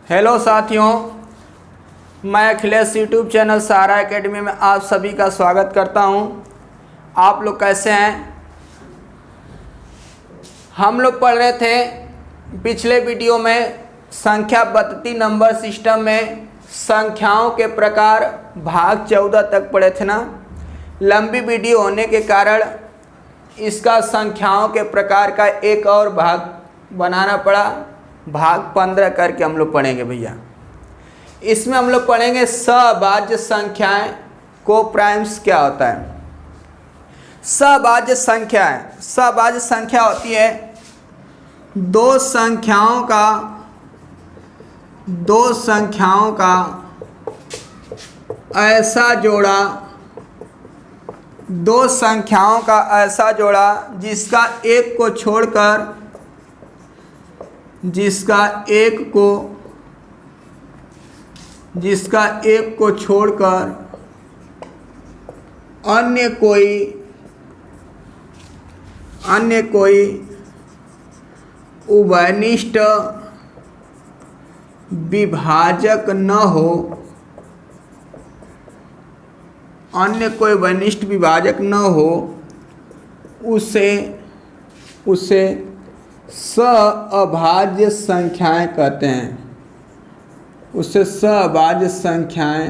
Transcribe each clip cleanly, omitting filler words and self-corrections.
Hello साथियों, मैं Akhilesh YouTube channel सहारा academy में आप सभी का स्वागत करता हूं। आप लोग कैसे हैं? हम लोग पढ़ रहे थे पिछले वीडियो में संख्या पद्धति नंबर सिस्टम में संख्याओं के प्रकार भाग 14 तक पढ़े थे ना। लंबी वीडियो होने के कारण इसका संख्याओं के प्रकार का एक और भाग बनाना पड़ा। भाग 15 करके हम लोग पढ़ेंगे भैया। इसमें हम लोग पढ़ेंगे सभाज्य संख्याएं को प्राइम्स क्या होता है। सभाज्य संख्याएं, सभाज्य संख्या होती है दो संख्याओं का ऐसा जोड़ा, दो संख्याओं का ऐसा जोड़ा जिसका एक को छोड़कर अन्य कोई उभयनिष्ठ विभाजक न हो, अन्य कोई वनिष्ठ विभाजक न हो, उसे सअभाज्य संख्याएं कहते हैं। उसे सअभाज्य संख्याएं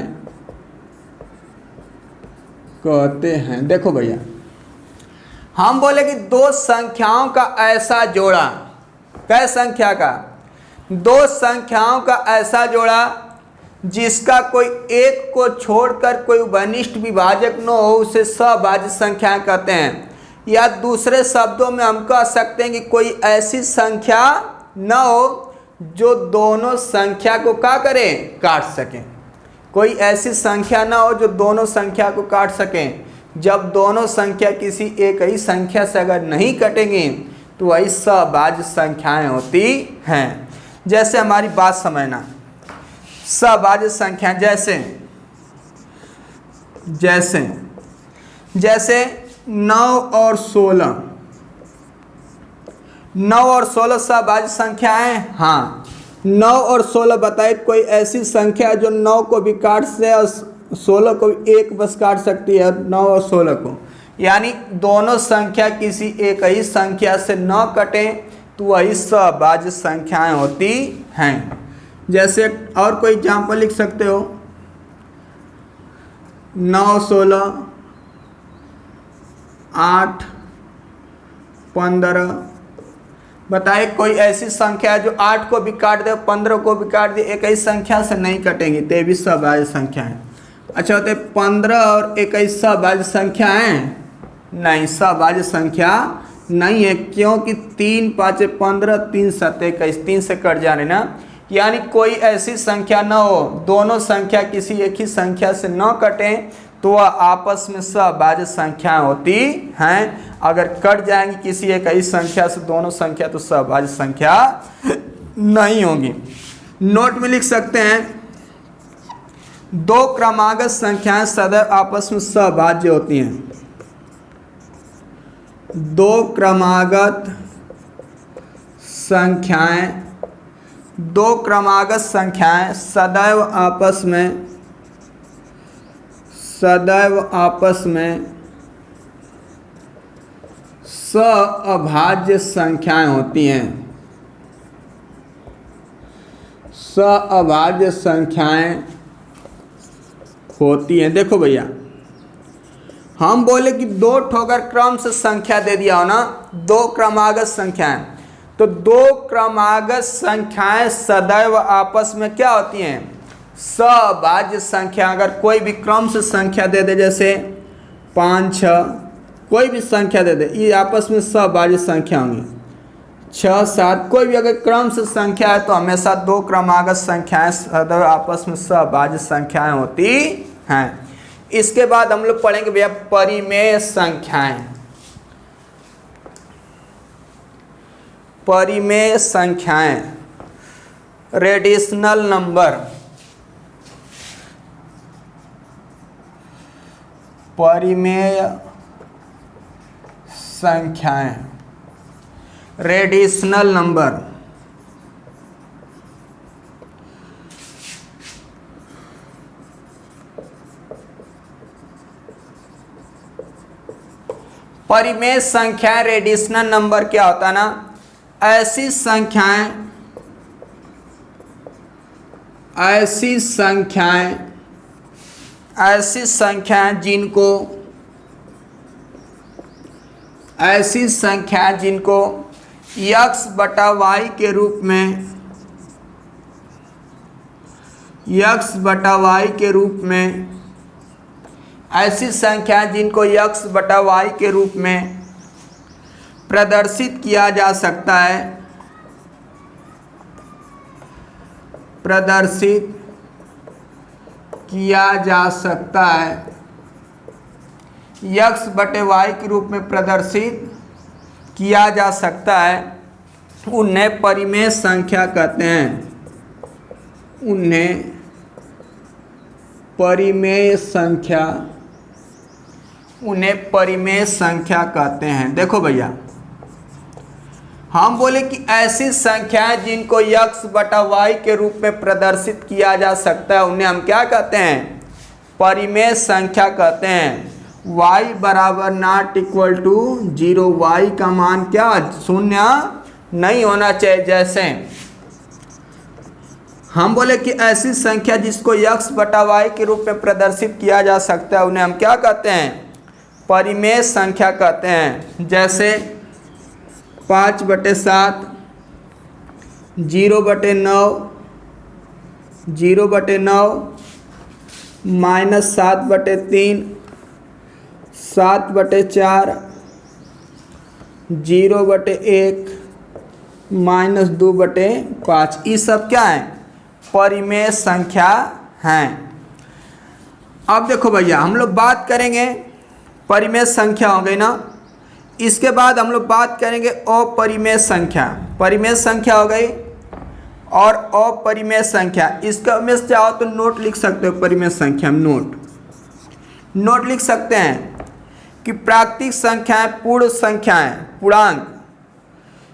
कहते हैं। देखो भैया, हम बोले कि दो संख्याओं का ऐसा जोड़ा, कै संख्या का? दो संख्याओं का ऐसा जोड़ा जिसका कोई एक को छोड़कर कोई वनिष्ठ विभाजक न हो, उसे सअभाज्य संख्याएं कहते हैं। या दूसरे शब्दों में हम कह सकते हैं कि कोई ऐसी संख्या न हो जो दोनों संख्या को क्या करें, काट सकें। कोई ऐसी संख्या न हो जो दोनों संख्या को काट सकें। जब दोनों संख्या किसी एक ही संख्या से अगर नहीं कटेंगी तो वही सभाज्य संख्याएं होती हैं। जैसे हमारी बात समझना, सभाज्य संख्या जैसे 9 और 16, 9 और 16 सभाज्य संख्याएं। हाँ, 9 और 16 बताइए कोई ऐसी संख्या जो 9 को भी काट से और 16 को भी एक बस काट सकती है, 9 और 16 को। यानी दोनों संख्या किसी एक ही संख्या से न कटे तो वही सभाज्य संख्याएं होती हैं। जैसे और कोई एग्जाम्पल लिख सकते हो, 9 16 8 15। बताइए कोई ऐसी संख्या जो 8 को भी काट दे, 15 को भी काट दे, एक ही संख्या से नहीं कटेंगी, तो ये भी सभाज्य संख्या है। अच्छा होते 15 और 21 सभाज्य संख्या है? नहीं, सभाज्य संख्या नहीं है, क्योंकि 3 5 15, 3 7 21, 3 से कट जाने ना। यानी कोई ऐसी संख्या न हो, दोनों संख्या किसी एक ही संख्या से न कटें तो वह आपस में सभाज्य संख्या होती हैं। अगर कट जाएंगी किसी एक ही संख्या से दोनों संख्या तो सभाज्य संख्या नहीं होगी। नोट में लिख सकते हैं, दो क्रमागत संख्याएं सदैव आपस में सभाज्य होती हैं। दो क्रमागत संख्याएं सदैव आपस में सअभाज्य संख्याएं होती हैं। सअभाज्य संख्याएं होती हैं। देखो भैया, हम बोले कि दो ठोकर क्रम से संख्या दे दिया हो ना, दो क्रमागत संख्याएं, तो दो क्रमागत संख्याएं सदैव आपस में क्या होती हैं, सभाज्य संख्या। अगर कोई भी क्रम से संख्या दे दे, जैसे 5 6, कोई भी संख्या दे दे, ये आपस में सभाज्य संख्या होंगी। 6 7, कोई भी अगर क्रम से संख्या है तो हमेशा दो क्रमागत संख्याएं सदैव आपस में सभाज्य संख्याएं होती हैं। इसके बाद हम लोग पढ़ेंगे भैया परिमेय संख्याएं। परिमेय संख्याएं, रेडिशनल नंबर। परिमेय संख्याएं, रेडिशनल नंबर। परिमेय संख्या रेडिशनल नंबर क्या होता है ना, ऐसी संख्याएं जिनको x बटा y के रूप में ऐसी संख्या जिनको x बटा y के रूप में प्रदर्शित किया जा सकता है, x बटे y के रूप में प्रदर्शित किया जा सकता है, उन्हें परिमेय संख्या कहते हैं। उन्हें परिमेय संख्या कहते हैं। देखो भैया, हम बोले कि ऐसी संख्याएं जिनको x बटा y के रूप में प्रदर्शित किया जा सकता है, उन्हें हम क्या कहते हैं, परिमेय संख्या कहते हैं। y बराबर नॉट इक्वल टू 0, y का मान क्या शून्य नहीं होना चाहिए। जैसे हम बोले कि ऐसी संख्या जिसको x बटा y के रूप में प्रदर्शित किया जा सकता है, उन्हें हम क्या कहते हैं, परिमेय संख्या कहते हैं। जैसे 5/7, 0/9, 0/9, -7/3, 7/4, 0/1, -2/5। ये सब क्या है, परिमेय संख्या हैं। अब देखो भैया, हम लोग बात करेंगे, परिमेय संख्या हो गई ना, इसके बाद हम लोग बात करेंगे अपरिमेय संख्या। परिमेय संख्या हो गई और अपरिमेय संख्या। इसका में चाहो तो नोट लिख सकते हो। परिमेय संख्या में नोट लिख सकते हैं कि प्राकृतिक संख्याएं, पूर्ण संख्याएं, पूर्णांक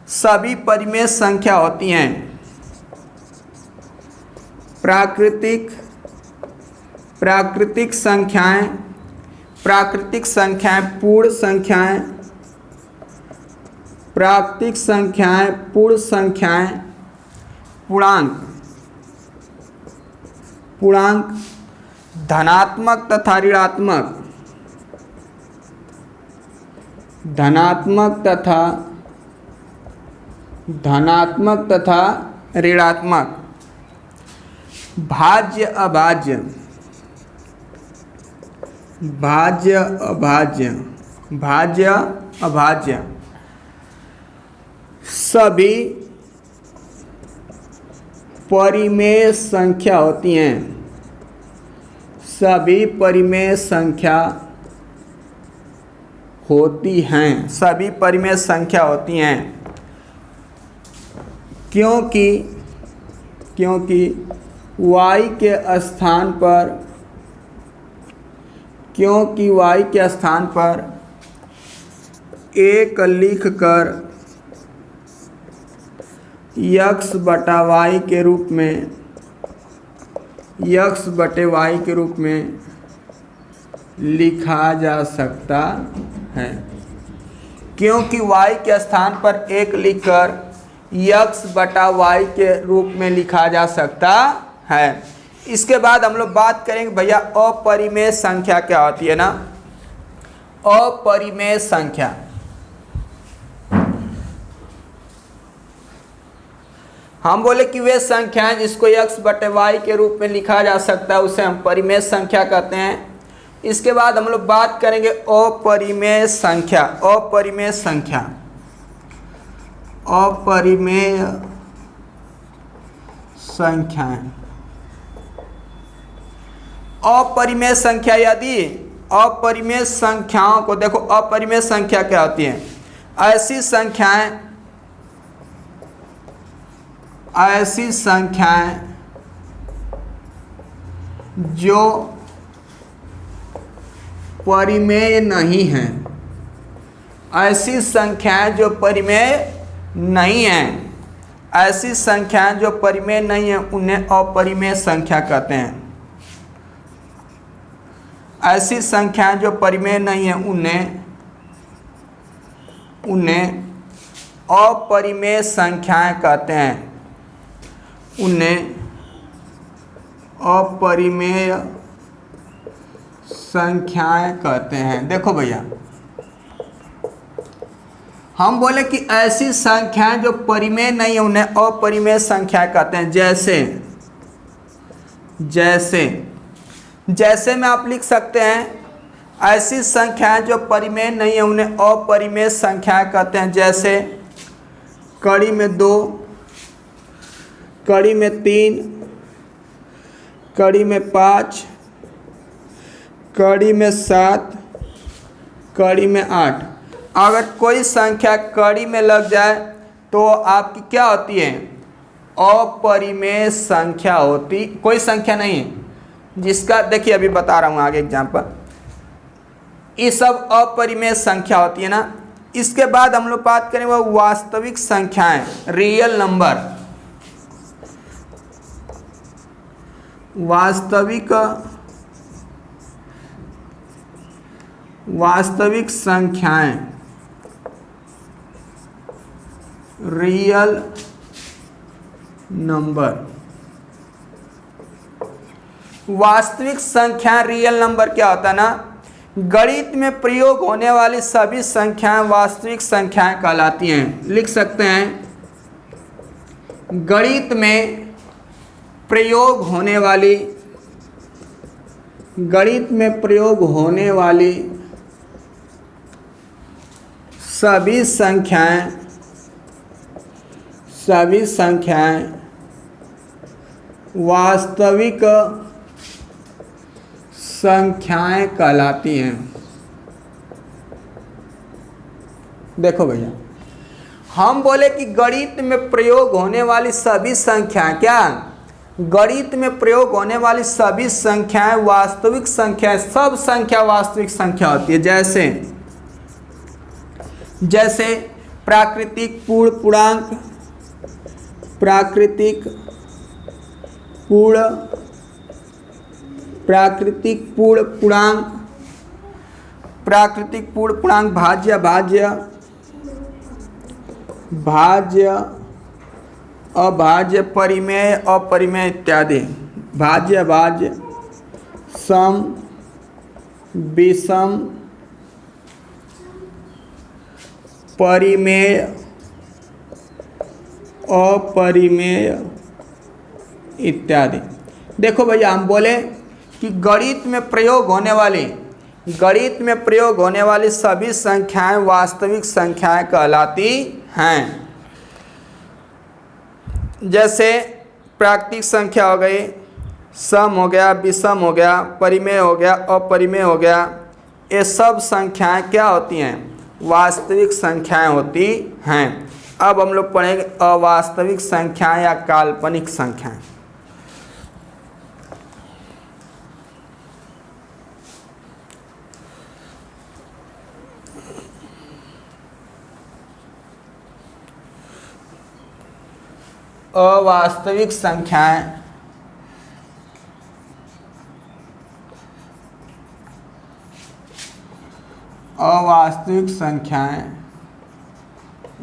सभी परिमेय संख्या होती हैं। प्राकृतिक संख्याएं, पूर्ण संख्याएं, प्राकृतिक संख्याएं, पूर्ण संख्याएं, पूर्णांक धनात्मक तथा ऋणात्मक, ऋणात्मक, भाज्य अभाज्य सभी परिमेय संख्या होती हैं। सभी परिमेय संख्या होती हैं, क्योंकि y के स्थान पर एक लिख कर x बटा y के रूप में लिखा जा सकता है। क्योंकि y के स्थान पर एक लिखकर x बटा y के रूप में लिखा जा सकता है। इसके बाद हम लोग बात करेंगे भैया अपरिमेय संख्या क्या होती है ना। अपरिमेय संख्या, हम बोले कि वे संख्याएं जिसको x बटे y के रूप में लिखा जा सकता है, उसे हम परिमेय संख्या कहते हैं। इसके बाद हम लोग बात करेंगे अपरिमेय संख्या। अपरिमेय संख्याएं, अपरिमेय संख्या, यदि अपरिमेय संख्याओं को देखो, अपरिमेय संख्या क्या होती है, ऐसी संख्याएं जो परिमेय नहीं हैं, ऐसी संख्याएं जो परिमेय नहीं हैं, ऐसी संख्याएं जो परिमेय नहीं हैं, उन्हें अपरिमेय संख्या कहते हैं। ऐसी संख्याएं जो परिमेय नहीं हैं, उन्हें उन्हें अपरिमेय संख्याएं कहते हैं। उन्हें अपरिमेय संख्याएं कहते हैं। देखो भैया, हम बोले कि ऐसी संख्याएं जो परिमेय नहीं है उन्हें अपरिमेय संख्याएं कहते हैं। जैसे में आप लिख सकते हैं, ऐसी संख्याएं जो परिमेय नहीं है उन्हें अपरिमेय संख्याएं कहते हैं। जैसे कड़ी में 2, कड़ी में 3, कड़ी में 5, कड़ी में 7, कड़ी में 8। अगर कोई संख्या कड़ी में लग जाए तो आपकी क्या होती है? अपरिमेय संख्या होती। कोई संख्या नहीं है जिसका, देखिए अभी बता रहा हूँ आगे एग्जाम्पल, ये सब अपरिमेय संख्या होती है ना। इसके बाद हम लोग बात करें वो वास्तविक संख्याएं, रियल नंबर। वास्तविक संख्याएं, रियल नंबर। वास्तविक संख्या रियल नंबर क्या होता है ना, गणित में प्रयोग होने वाली सभी संख्याएं वास्तविक संख्याएं कहलाती हैं। लिख सकते हैं, गणित में प्रयोग होने वाली, गणित में प्रयोग होने वाली सभी संख्याएं वास्तविक संख्याएं कहलाती हैं। देखो भैया, हम बोले कि गणित में प्रयोग होने वाली सभी संख्याएं, क्या गणित में प्रयोग होने वाली सभी संख्याएं वास्तविक संख्याएं, सब संख्या वास्तविक संख्या होती है। जैसे प्राकृतिक पूर्ण पूर्णांक, प्राकृतिक पूर्ण पूर्णांक, प्राकृतिक पूर्ण पूर्णांक, भाज्य अभाज्य, परिमेय अपरिमेय इत्यादि। भाज्य सम विषम, परिमेय अपरिमेय इत्यादि। देखो भैया, हम बोले कि गणित में प्रयोग होने वाली सभी संख्याएं वास्तविक संख्याएं कहलाती हैं। जैसे प्राकृतिक संख्या हो गई, सम हो गया, विषम हो गया, परिमेय हो गया, अपरिमेय हो गया, ये सब संख्याएं क्या होती हैं? वास्तविक संख्याएं होती हैं। अब हम लोग पढ़ेंगे अवास्तविक संख्याएं या काल्पनिक संख्याएं। अवास्तविक संख्याएं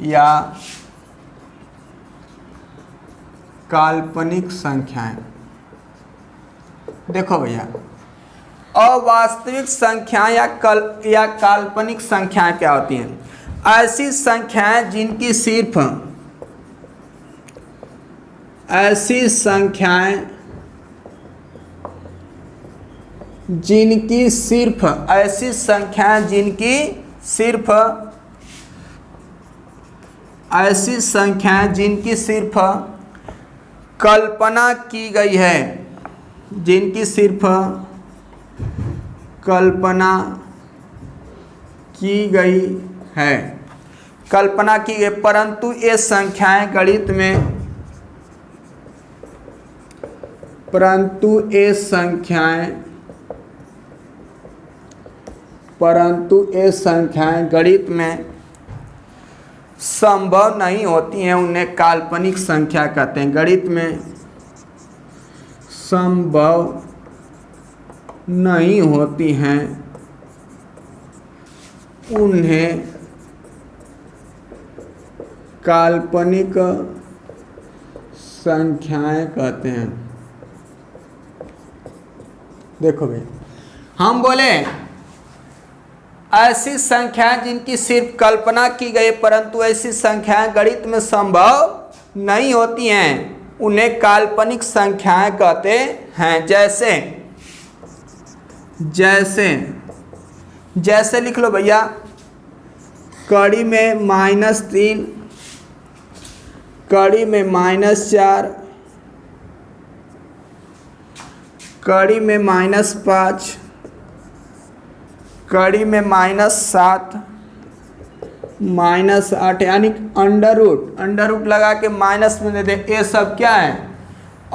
या काल्पनिक संख्याएं। देखो भैया, अवास्तविक संख्याएं या काल्पनिक संख्याएं क्या होती हैं? ऐसी संख्याएं जिनकी सिर्फ कल्पना की गई है, परंतु ये संख्याएं गणित में, गणित में संभव नहीं होती हैं, उन्हें काल्पनिक संख्या कहते हैं। गणित में संभव नहीं होती हैं, उन्हें काल्पनिक संख्याएं कहते हैं। देखो भाई, हम बोले ऐसी संख्याएं जिनकी सिर्फ कल्पना की गई परंतु ऐसी संख्याएं गणित में संभव नहीं होती हैं, उन्हें काल्पनिक संख्याएं कहते हैं। जैसे जैसे जैसे लिख लो भैया, कड़ी में -3, कड़ी में -4, कड़ी में -5, कड़ी में -7, -8, यानी अंडर रूट लगा के माइनस में दे दे। ये सब क्या है?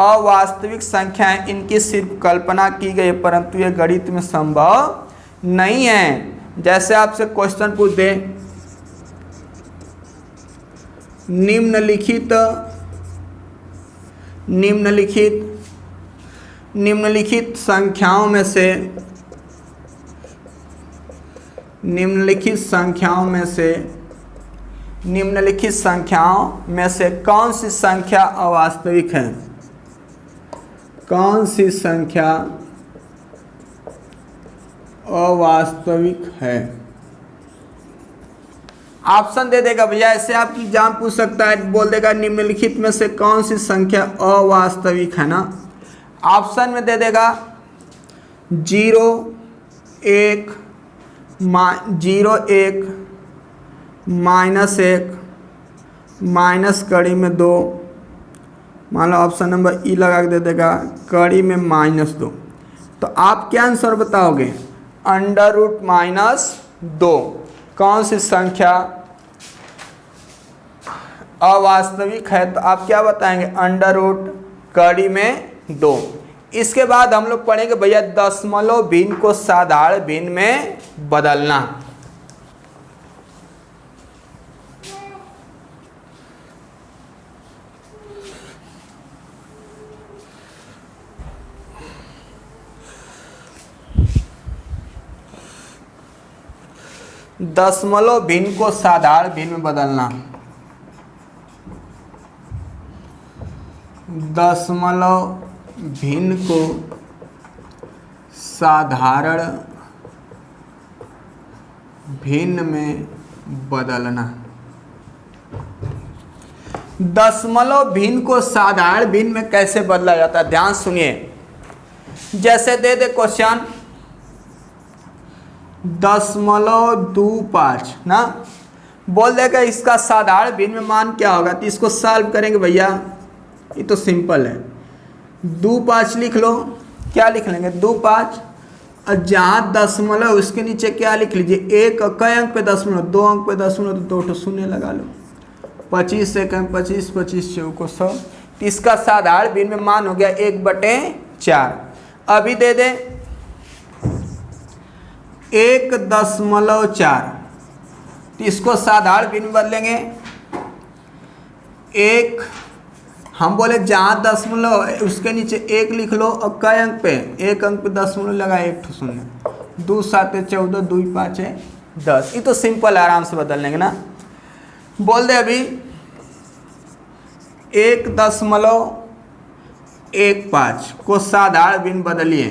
अवास्तविक संख्याएं, इनकी सिर्फ कल्पना की गई परंतु ये गणित में संभव नहीं है। जैसे आपसे क्वेश्चन पूछ दे, निम्नलिखित संख्याओं में से कौन सी संख्या अवास्तविक है? कौन सी संख्या अवास्तविक है? ऑप्शन दे देगा भैया। ऐसे आपकी एग्जाम पूछ सकता है, बोल देगा निम्नलिखित में से कौन सी संख्या अवास्तविक है ना। ऑप्शन में दे देगा 0, 1, -1, माइनस कड़ी में 2, मान लो ऑप्शन नंबर ई लगा के दे देगा कड़ी में -2। तो आप क्या आंसर बताओगे? √-2 कौन सी संख्या अवास्तविक है? तो आप क्या बताएंगे? √ कड़ी में 2। इसके बाद हम लोग पढ़ेंगे भैया दशमलव भिन्न को साधारण भिन्न में बदलना। दशमलव भिन्न को साधारण भिन्न में बदलना। दशमलव भिन्न को साधारण भिन्न में बदलना। दशमलव भिन्न को साधारण भिन्न में कैसे बदला जाता है? ध्यान सुनिए। जैसे दे दे क्वेश्चन 0.25 ना, बोल देगा इसका साधारण भिन्न में मान क्या होगा? तो इसको सॉल्व करेंगे भैया, ये तो सिंपल है। 2.5 लिख लो। क्या लिख लेंगे? 2.5, और जहाँ दशमलव उसके नीचे क्या लिख लीजिए? एक कई अंक पे दशमलव, 2 अंक पे दशमलव, तो 2 शून्य लगा लो। 25 से कम 25, 25 चौको 100। तो इसका साधारण भिन्न में मान हो गया 1/4। अभी दे दे 1.4, तो इसको साधारण भिन्न बदलेंगे। एक हम बोले जहाँ दशमलव उसके नीचे 1 लिख लो, और कई अंक पे? 1 अंक पे दशमलव लगा 1 शून्य। 2 7 14, 2 5 10। ये तो सिंपल, आराम से बदल लेंगे ना। बोल दे अभी 1.15 को साधारण भिन्न बदलिए।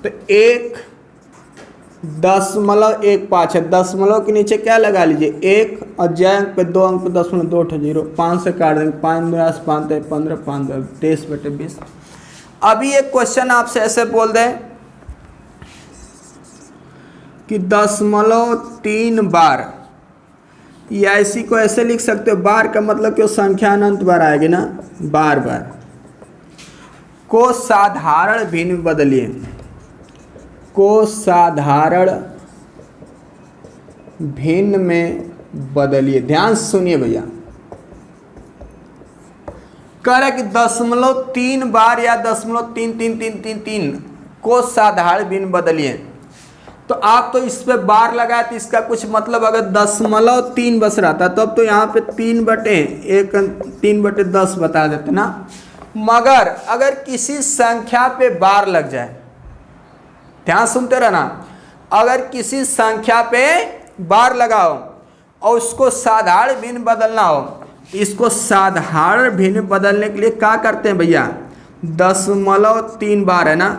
तो 1.15 है, दशमलव के नीचे क्या लगा लीजिए? 1, और जय अंक पे 2 अंक पे दशमलव, 2 0, 5 से काट देंगे। 5 × 5 = 15, 5 × 23/20। अभी एक क्वेश्चन आपसे ऐसे बोल दे कि 0.3 बार, या इसी को ऐसे लिख सकते हो, बार का मतलब कि वो संख्या अनंत बार आएगी ना, बार को साधारण भिन्न में बदलिए। को साधारण भिन्न में बदलिए। ध्यान सुनिए भैया, कह रहा है कि 0.3 बार या 0.33333 को साधारण भिन्न बदलिए। तो आप तो इस पे बार लगाए तो इसका कुछ मतलब, अगर 0.3 बस रहा था तो अब तो यहाँ पे 3/10 बता देते ना। मगर अगर किसी संख्या पे बार लग जाए, ध्यान सुनते रहना, अगर किसी संख्या पे बार लगाओ और उसको साधारण भिन्न बदलना हो, इसको साधारण भिन्न में बदलने के लिए क्या करते हैं भैया, 3 बार है ना,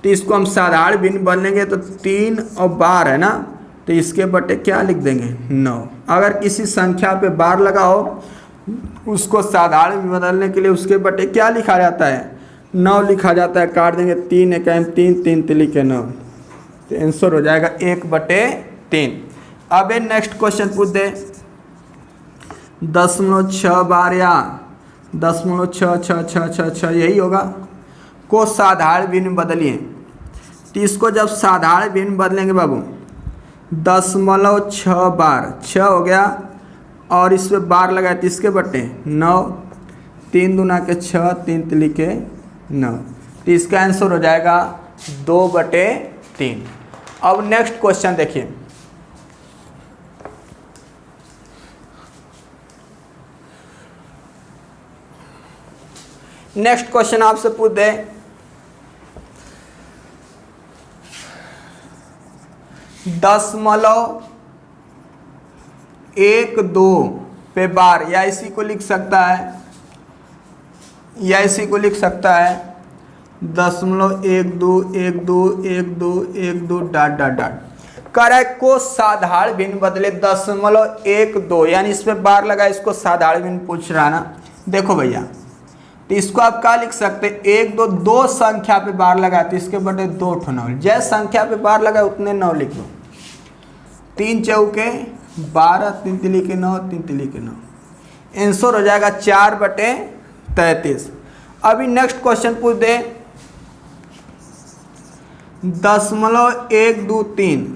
तो इसको हम साधारण भिन्न बदलेंगे तो 3 और बार है ना, तो इसके बटे क्या लिख देंगे 9। अगर किसी संख्या पे बार लगा हो उसको साधारण में बदलने के लिए उसके बटे क्या लिखा जाता है 9 लिखा जाता है। काट देंगे 3 एकम 3, 3 तिली के 9, तो आंसर हो जाएगा 1/3। अब नेक्स्ट क्वेश्चन पूछ दे 0.6 बार या 0.66666 यही होगा को साधारण भिन्न में बदलिए। तो इसको जब साधारण भिन्न में बदलेंगे बाबू 0.6 बार 6 हो गया और इस पर बार लगाए तो इसके बटे 9, 3 दूना के 6, 3 तिली के 9, तो इसका आंसर हो जाएगा 2/3। अब नेक्स्ट क्वेश्चन देखिए, नेक्स्ट क्वेश्चन आपसे पूछ दे 0.12 पे बार, या इसी को लिख सकता है, या इसी को लिख सकता है 0.12 डॉट डॉट डॉट कर है को साधारण भिन्न बदले 0.12, यानी इस पे बार लगा, इसको साधारण भिन्न पूछ रहा ना। देखो भैया, तो इसको आप क्या लिख सकते हैं 1 2 2 संख्या पे बार लगा तो इसके बटे 2 ठो 9, जैसे संख्या पे बार लगा उतने 9 लिख दो। 3 चौके 12, 3 तिली के 9, 3 तिली के 9, आंसर हो जाएगा 4/33। अभी नेक्स्ट क्वेश्चन पूछ दे 0.123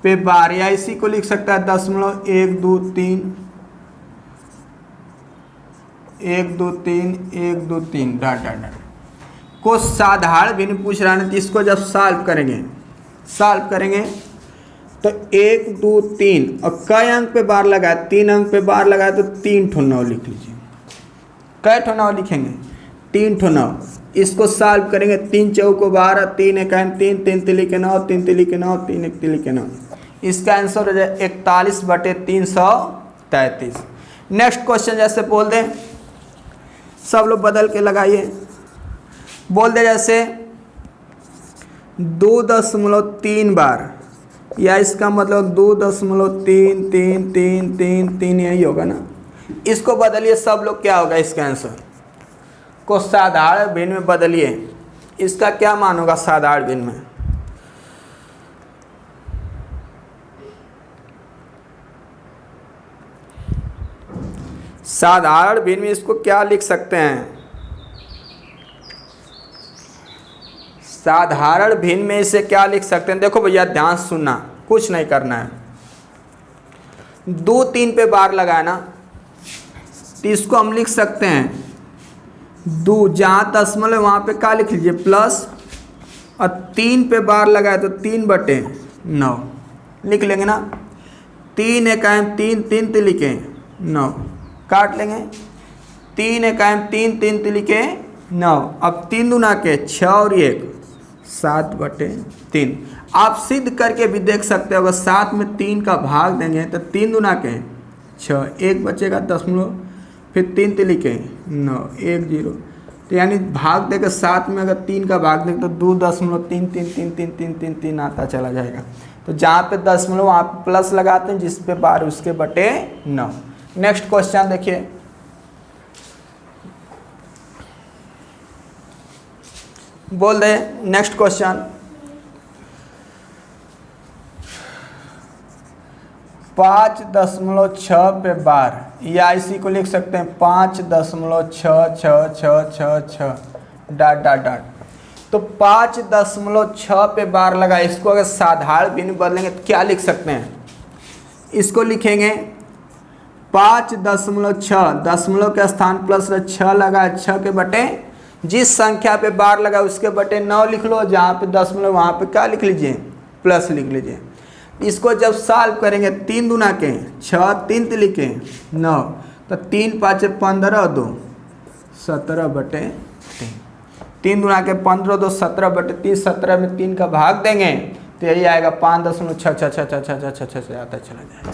पे बार, या इसी को लिख सकता है 0.123 डॉट डॉट डॉट को साधारण भिन्न पूछ रहा है। तो इसको जब सॉल्व करेंगे तो 1 2 3 और कई अंक पे बार लगाए, 3 अंक पे बार लगाए तो 3 ठो 9 लिख लीजिए। कै ठो 9 लिखेंगे 3 ठो 9। इसको सॉल्व करेंगे 3 चौको 12, 3 एकम 3, 3 तिली के 9, 3 तिली के 9, 3 1 तिली के 9, इसका आंसर हो जाए 41/333। नेक्स्ट क्वेश्चन जैसे बोल दे, सब लोग बदल के लगाइए, बोल दे जैसे 2.3 बार, या इसका मतलब 2.33333 यही होगा ना। इसको बदलिए सब लोग, क्या होगा इसका आंसर को साधारण भिन्न में बदलिए। इसका क्या मान होगा साधारण भिन्न में, साधारण भिन्न में इसको क्या लिख सकते हैं, साधारण भिन्न में इसे क्या लिख सकते हैं। देखो भैया ध्यान सुनना, कुछ नहीं करना है। 2 3 पे बार लगाए ना, तो इसको हम लिख सकते हैं 2, जहाँ दशमलव वहाँ पे क्या लिख लीजिए प्लस, और 3 पे बार लगाए तो 3/9 लिख लेंगे ना। 3 एकम 3, 3 तिली के 9 काट लेंगे, 3 एकम 3, 3 तिली के 9। अब 3 दूना के 6 और 1 7/3। आप सिद्ध करके भी देख सकते हो, अगर 7 में 3 का भाग देंगे तो 3 दूना के 6, 1 बचेगा दशमलव, फिर 3 तिली के 9, 1 0, तो यानी भाग देकर 7 में अगर 3 का भाग देंगे तो 2.3333333 आता चला जाएगा। तो जहाँ पे दशमलव वहाँ पे प्लस लगाते हैं, जिस पे बार उसके बटे 9। नेक्स्ट क्वेश्चन देखिए, बोल दे नेक्स्ट क्वेश्चन 5.6 पे बार, या इसी को लिख सकते हैं 5.6666 डॉट डॉट डॉट। तो 5.6 पे बार लगा, इसको अगर साधारण भिन्न बदलेंगे तो क्या लिख सकते हैं, इसको लिखेंगे 5.6 दशमलव के स्थान प्लस 6 लगा, 6 के बटे जिस संख्या पे बार लगा उसके बटे 9 लिख लो, जहाँ पे दशमलव वहाँ पे क्या लिख लीजिए प्लस लिख लीजिए। इसको जब सॉल्व करेंगे 3 दूना के 6, 3 तिली के 9, तो 3 5 15 2 17/3। 3 दूना के 15 2 17/3, 17 में 3 का भाग देंगे तो यही आएगा 5.66666 आता चला जाएगा।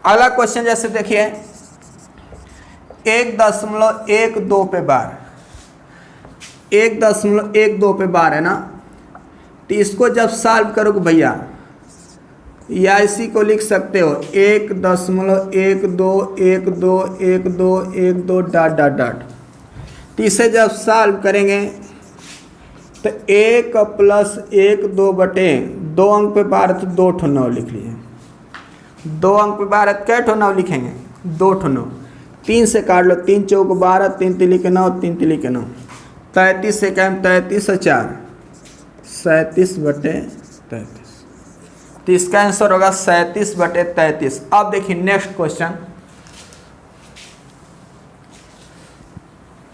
अगला क्वेश्चन जैसे देखिए 1.12 पे बार, 1.12 पे बार है ना, तो इसको जब सॉल्व करोगे भैया या इसी को लिख सकते हो 1.12 डॉट डॉट डॉट। तो इसे जब सॉल्व करेंगे तो 1 + 1 2 बटे 2 अंक पे बार तो 2 ठो 9 लिख लीजिए। 2 अंक पे बार कै ठो 9 लिखेंगे? 2 ठो 9। 3 से काट लो, 3 चौक 12, 3 तिली के 9, 3 तिली के 9, 33 से कम 33 और 4 37 बटे 33। तो इसका आंसर होगा 37 बटे 33। अब देखिए नेक्स्ट क्वेश्चन,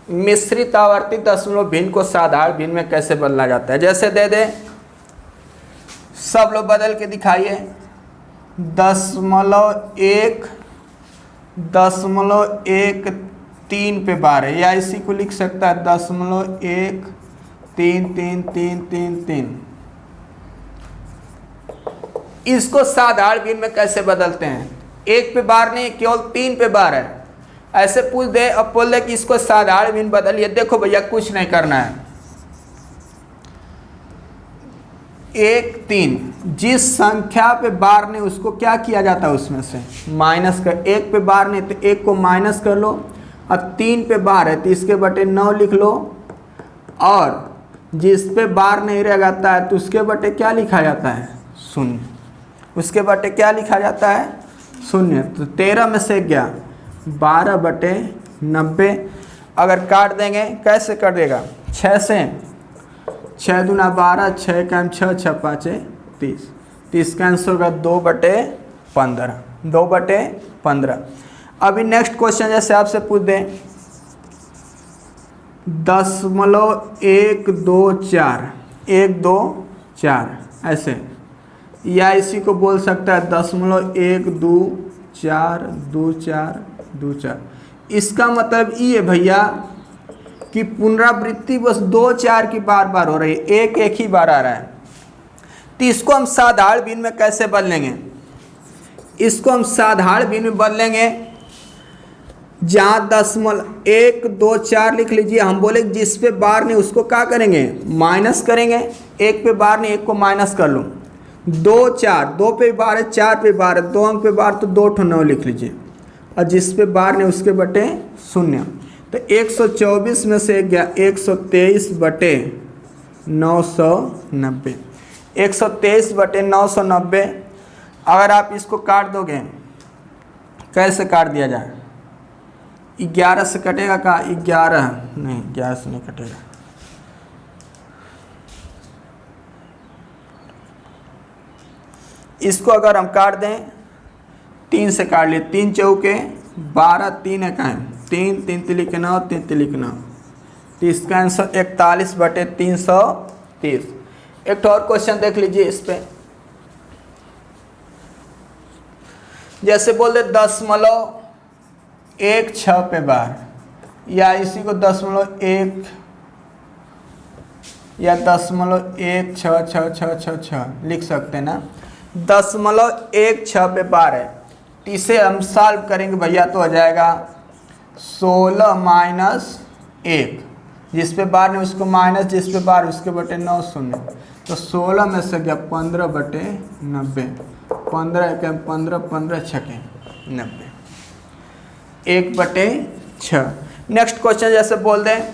मिश्रित आवर्ती दशमलव भिन्न को साधारण भिन्न में कैसे बदला जाता है? जैसे दे दे, सब लोग बदल के दिखाइए। 0.1 पे बार है, या इसी को लिख सकता है 0.1333333। इसको साधारण भिन्न में कैसे बदलते हैं? 1 पे बार नहीं, केवल 3 पे बार है, ऐसे पूछ दे। अब बोल दे कि इसको साधारण भिन्न बदलिए। देखो भैया कुछ नहीं करना है। 1 3 जिस संख्या पे बार नहीं उसको क्या किया जाता है? उसमें से माइनस कर। 1 पे बार नहीं तो 1 को माइनस कर लो, और 3 पे बार है तो इसके बटे 9 लिख लो, और जिस पे बार नहीं रह जाता है तो उसके बटे क्या लिखा जाता है? 0। उसके बटे क्या लिखा जाता है? 0। तो 13 में से गया 12 बटे 90। अगर काट देंगे कैसे कर देगा? 6 से, 6 दूना 12, 6 कम 6, 6 5 30। 30 का आंसर होगा 2 बटे 15। 2 बटे 15। अभी नेक्स्ट क्वेश्चन जैसे आपसे पूछ दें 0.124 124 ऐसे, या इसी को बोल सकता है 0.1242424। इसका मतलब ये है भैया कि पुनरावृत्ति बस 2 4 की बार बार हो रही है, एक ही बार आ रहा है। तो इसको हम साधारण भिन्न में कैसे बदलेंगे? इसको हम साधारण भिन्न में बदलेंगे, जहाँ 0.124 लिख लीजिए। हम बोले जिस पे बार नहीं उसको क्या करेंगे? माइनस करेंगे। 1 पे बार नहीं, 1 को माइनस कर लो। 2 4, 2 पे बार है, 4 पे बार है, 2 अंक पे बार तो 2 ठो 9 लिख लीजिए, और जिस पे बार नहीं उसके बटे 0। तो 124 में से गया 123 बटे 990। 123 बटे 990। अगर आप इसको काट दोगे, कैसे काट दिया जाए? 11 से कटेगा का? 11 नहीं, 11 से नहीं कटेगा। इसको अगर हम काट दें 3 से काट लिए, 3 चौके 12, 3 है कहाँ? 3 3 तिली के 9, 3 तिली के 9। तो इसका आंसर 41 बटे 330। एक और क्वेश्चन देख लीजिए इस पे, जैसे बोल दे 0.16 पे बार, या इसी को 0.1 या 0.166666 लिख सकते हैं ना। 0.16 पे बार है, तो इसे हम सॉल्व करेंगे भैया तो हो जाएगा 16 माइनस 1। जिस पे बार नहीं उसको माइनस, जिस पे बार उसके बटे 9 0। तो 16 में से गया 15 बटे 90। 15 के 15, 15 छके 90, 1 बटे 6। नेक्स्ट क्वेश्चन जैसे बोल दें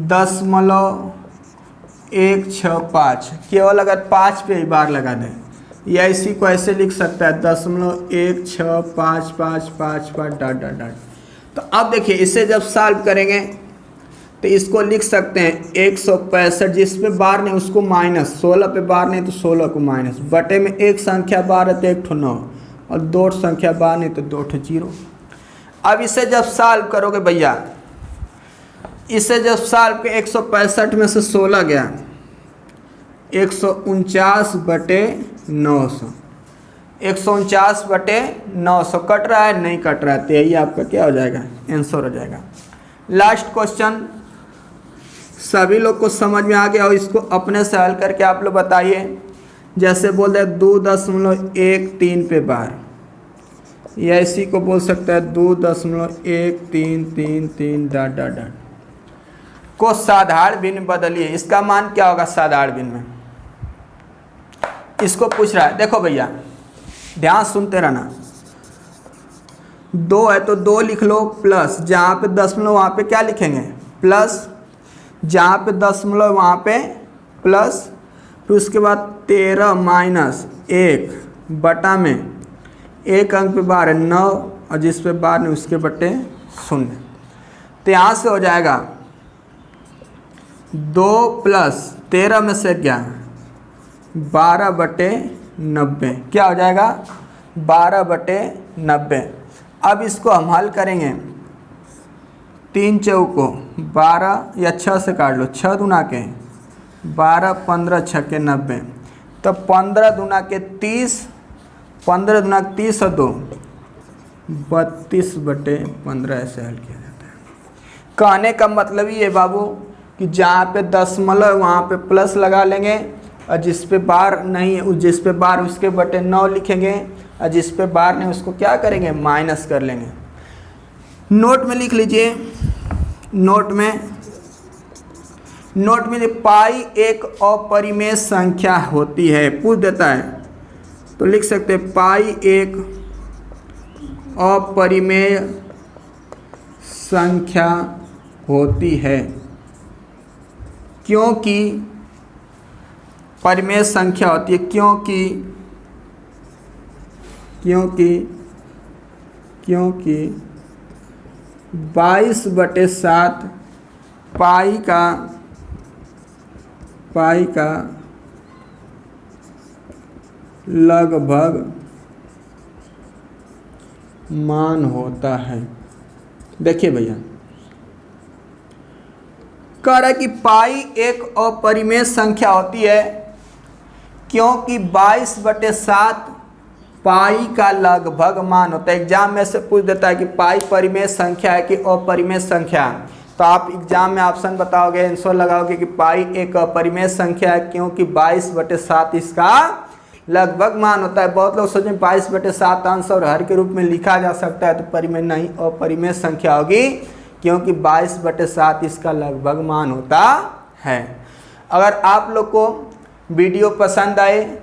10.165, केवल अगर 5 पे ही बार लगा दें, या इसी को ऐसे लिख सकता है 10.16555 डॉट डॉट डॉट। तो अब देखिए इसे जब सॉल्व करेंगे तो इसको लिख सकते हैं 165, जिस पे बार नहीं उसको माइनस, 16 पे बार नहीं तो 16 को माइनस, बटे में एक संख्या बार है तो 1 ठो 9, और 2 संख्या बार नहीं तो 2 ठो 0। अब इसे जब सॉल्व करोगे भैया, इसे जब सॉल्व के 165 में से 16 गया 149 बटे 900। 149 बटे 900 कट रहा है? नहीं कट रहा है, तो यही आपका क्या हो जाएगा? आंसर हो जाएगा। लास्ट क्वेश्चन सभी लोग को समझ में आ गया, और इसको अपने से हल करके आप लोग बताइए जैसे बोल दे 2.13 पे बार, या इसी को बोल सकता है 2.1333 डॉट डॉट डॉट को साधारण भिन्न बदलिए। इसका मान क्या होगा साधारण भिन्न में, इसको पूछ रहा है। देखो भैया ध्यान सुनते रहना, 2 है तो 2 लिख लो, प्लस जहाँ पे दशमलव वहाँ पे क्या लिखेंगे प्लस, जहाँ पे दशमलव वहाँ पे प्लस, फिर उसके बाद 13 माइनस 1 बटा में 1 अंक पे बार है 9, और जिस पे बार नहीं उसके बटे 0। तो यहाँ से हो जाएगा 2 प्लस 13 में से क्या 12/90, क्या हो जाएगा 12/90। अब इसको हम हल करेंगे, 3 चौको 12 या 6 से काट लो, 6 दूना के 12, 15 छक्के 90, तो 15 दूना के 30, 15 दूना 30 और 2 32/15 ऐसे हल किया जाता है। कहने का मतलब ये बाबू कि जहाँ पे दशमलव वहाँ पे प्लस लगा लेंगे, और जिस पे बार नहीं है जिस पे बार उसके बटे 9 लिखेंगे, और जिस पे बार नहीं उसको क्या करेंगे माइनस कर लेंगे। नोट में लिख लीजिए, नोट में पाई एक अपरिमेय संख्या होती है, पूछ देता है तो लिख सकते हैं पाई एक अपरिमेय संख्या होती है, क्योंकि परिमेय संख्या होती है क्योंकि 22/7 पाई का लगभग मान होता है। देखिए भैया कह रहा है कि पाई एक अपरिमेय संख्या होती है क्योंकि 22/7 पाई का लगभग मान होता है। एग्जाम में से पूछ देता है कि पाई परिमेय संख्या है कि अपरिमेय संख्या, तो आप एग्जाम में ऑप्शन बताओगे, आंसर लगाओगे कि पाई एक अपरिमेय संख्या है क्योंकि 22/7 इसका लगभग मान होता है। बहुत लोग सोचें 22/7 अंश और हर के रूप में लिखा जा सकता है, तो परिमेय नहीं अपरिमेय संख्या होगी क्योंकि 22/7 इसका लगभग मान होता है। अगर आप लोग को वीडियो पसंद आए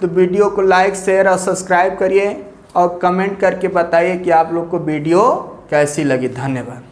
तो वीडियो को लाइक शेयर और सब्सक्राइब करिए, और कमेंट करके बताइए कि आप लोग को वीडियो कैसी लगी। धन्यवाद।